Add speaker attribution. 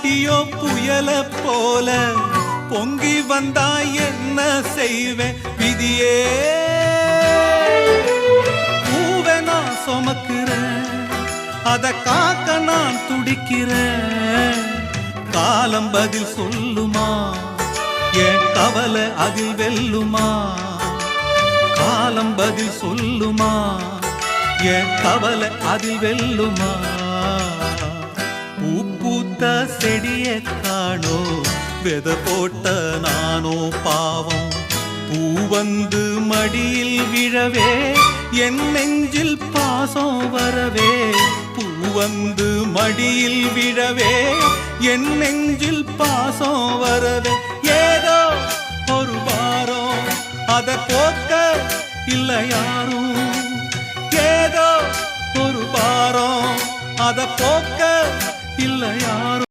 Speaker 1: பொண்டாட்டியோ புயல போல பொங்கி வந்தா என்ன செய்வேன் விதியே. பூவை நான் சுமக்கிறேன், அத காக்க நான் துடிக்கிறேன். காலம் பதில் சொல்லுமா, என் கவலை அதில் வெல்லுமா. காலம் பதில் சொல்லுமா, என் கவலை அதில் வெல்லுமா. பூ பூத்த செடிய காணோ, வெத போட்ட நானோ பாவம். பூ வந்து மடியில் விழவே, என் நெஞ்சில் பாசம் வரவே. பூ வந்து மடியில் விழவே, என் நெஞ்சில் பாசம் வரவே. ஏதோ ஒரு வாரம் அத போக்க இல்ல யாரும். ஏதோ ஒரு வாரம் அத போக்க இல்ல யாரும்.